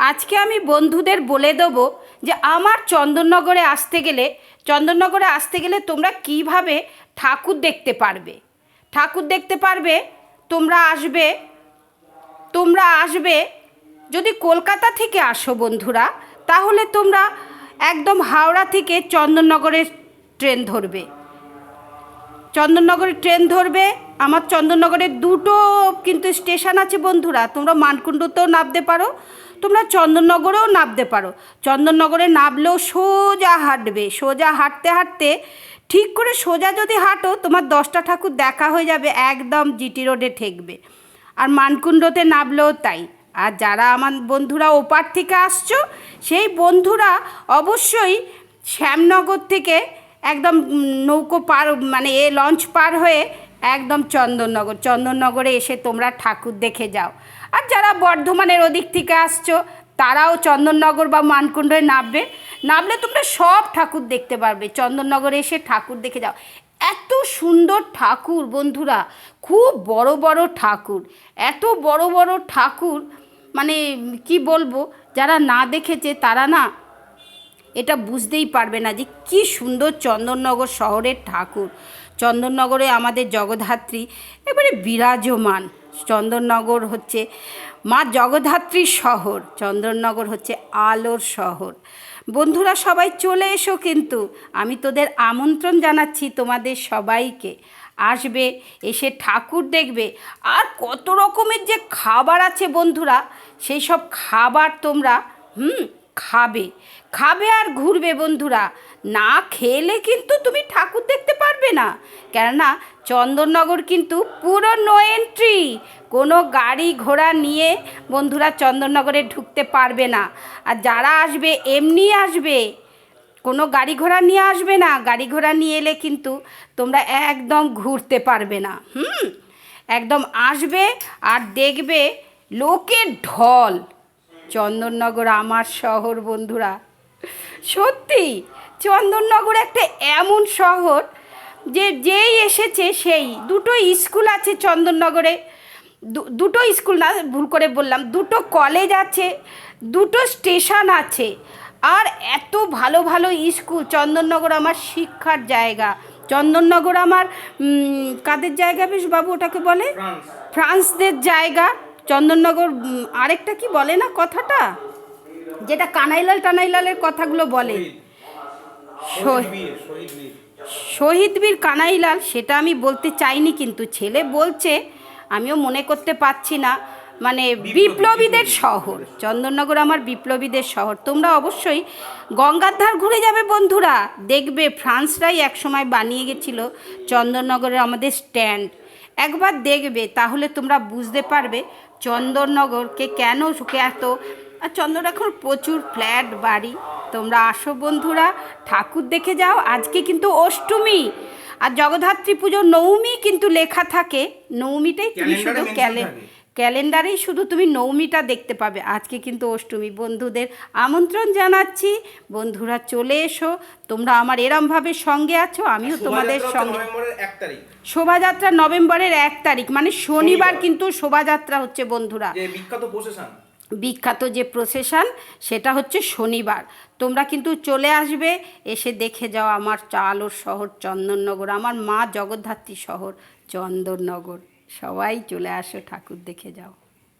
আজকে আমি বন্ধুদের বলে দেবো যে আমার চন্দননগরে আসতে গেলে তোমরা কিভাবে ঠাকুর দেখতে পারবে। তোমরা আসবে যদি কলকাতা থেকে আসো বন্ধুরা, তাহলে তোমরা একদম হাওড়া থেকে চন্দননগরের ট্রেন ধরবে। আমার চন্দননগরের দুটো কিন্তু স্টেশন আছে বন্ধুরা। তোমরা মানকুণ্ডতেও নামতে পারো, তোমরা চন্দননগরেও নামতে পারো। চন্দননগরে নামলেও সোজা হাঁটতে হাঁটতে ঠিক করে সোজা যদি হাঁটো, তোমার 10টা ঠাকুর দেখা হয়ে যাবে, একদম জিটি রোডে ঠেকবে। আর মানকুণ্ডতে নামলেও তাই। আর যারা আমার বন্ধুরা ওপার থেকে আসছো, সেই বন্ধুরা অবশ্যই শ্যামনগর থেকে একদম নৌকো পার মানে লঞ্চ পার হয়ে একদম চন্দননগরে এসে তোমরা ঠাকুর দেখে যাও। আর যারা বর্ধমানের ওদিক থেকে আসছো, তারাও চন্দননগর বা মানকুণ্ডে নামলে তোমরা সব ঠাকুর দেখতে পারবে। চন্দননগরে এসে ঠাকুর দেখে যাও। এত সুন্দর ঠাকুর বন্ধুরা, খুব বড় বড় ঠাকুর, এত বড় বড় ঠাকুর, মানে কি বলবো, যারা না দেখেছে তারা না এটা বুঝতেই পারবে না যে কি সুন্দর চন্দননগর শহরের ঠাকুর। চন্দননগরে আমাদের জগদ্ধাত্রী এবারে বিরাজমান। চন্দননগর হচ্ছে মা জগদ্ধাত্রীর শহর, চন্দননগর হচ্ছে আলোর শহর। বন্ধুরা সবাই চলে এসো, কিন্তু আমি তোদের আমন্ত্রণ জানাচ্ছি তোমাদের সবাইকে। আসবে, এসে ঠাকুর দেখবে। আর কত রকমের যে খাবার আছে বন্ধুরা, সেই সব খাবার তোমরা খাবে আর ঘুরবে বন্ধুরা। না খেলে কিন্তু তুমি ঠাকুর দেখতে পারবে না। কেননা চন্দননগর কিন্তু পুরো নো এন্ট্রি। কোনো গাড়ি ঘোড়া নিয়ে বন্ধুরা চন্দননগরে ঢুকতে পারবে না। আর যারা আসবে এমনি আসবে, কোনো গাড়ি ঘোড়া নিয়ে আসবে না। গাড়ি ঘোড়া নিয়ে এলে কিন্তু তোমরা একদম ঘুরতে পারবে না। একদম আসবে আর দেখবে লোকের ঢল। চন্দননগর আমার শহর বন্ধুরা। সত্যি চন্দননগর একটা এমন শহর যে যেই এসেছে সেই। দুটো স্কুল আছে চন্দননগরে, দুটো স্কুল না, ভুল করে বললাম, দুটো কলেজ আছে, দুটো স্টেশন আছে। আর এত ভালো ভালো স্কুল। চন্দননগর আমার শিক্ষার জায়গা। চন্দননগর আমার কাদের জায়গা বেশ বাবু, ওটাকে বলে ফ্রান্সদের জায়গা। চন্দননগর আরেকটা কি বলে না কথাটা, যেটা কানাইলালের কথাগুলো বলে, শহীদ বীর কানাইলাল, সেটা আমি বলতে চাইনি, কিন্তু ছেলে বলছে, আমিও মনে করতে পারছি না। মানে বিপ্লবীদের শহর চন্দননগর, আমার বিপ্লবীদের শহর। তোমরা অবশ্যই গঙ্গার ধার ঘুরে যাবে বন্ধুরা, দেখবে ফ্রান্সরাই একসময় বানিয়ে গেছিলো চন্দননগরের আমাদের স্ট্যান্ড। একবার দেখবে, তাহলে তোমরা বুঝতে পারবে চন্দননগরকে কেন এত। আর চন্দননগর এখন প্রচুর ফ্ল্যাট বাড়ি। তোমরা আসো বন্ধুরা, ঠাকুর দেখে যাও। আজকে কিন্তু অষ্টমী, আর জগদ্ধাত্রী পুজো নবমী কিন্তু লেখা থাকে। নবমীটাই তুমি শুধু ক্যালেন্ডারেই শুধু তুমি নবমীটা দেখতে পাবে। আজকে কিন্তু অষ্টমী। বন্ধুদের আমন্ত্রণ জানাচ্ছি, বন্ধুরা চলে এসো। তোমরা আমার এরমভাবে সঙ্গে আছো, আমিও তোমাদের সঙ্গে। শোভাযাত্রা নভেম্বরের 1 তারিখ, মানে শনিবার কিন্তু শোভাযাত্রা হচ্ছে বন্ধুরা। বিখ্যাত যে প্রসেশন, সেটা হচ্ছে শনিবার। তোমরা কিন্তু চলে আসবে, এসে দেখে যাও আমার আলোর শহর চন্দননগর, আমার মা জগদ্ধাত্রী শহর চন্দননগর। সবাই চলে আসো, ঠাকুর দেখে যাও।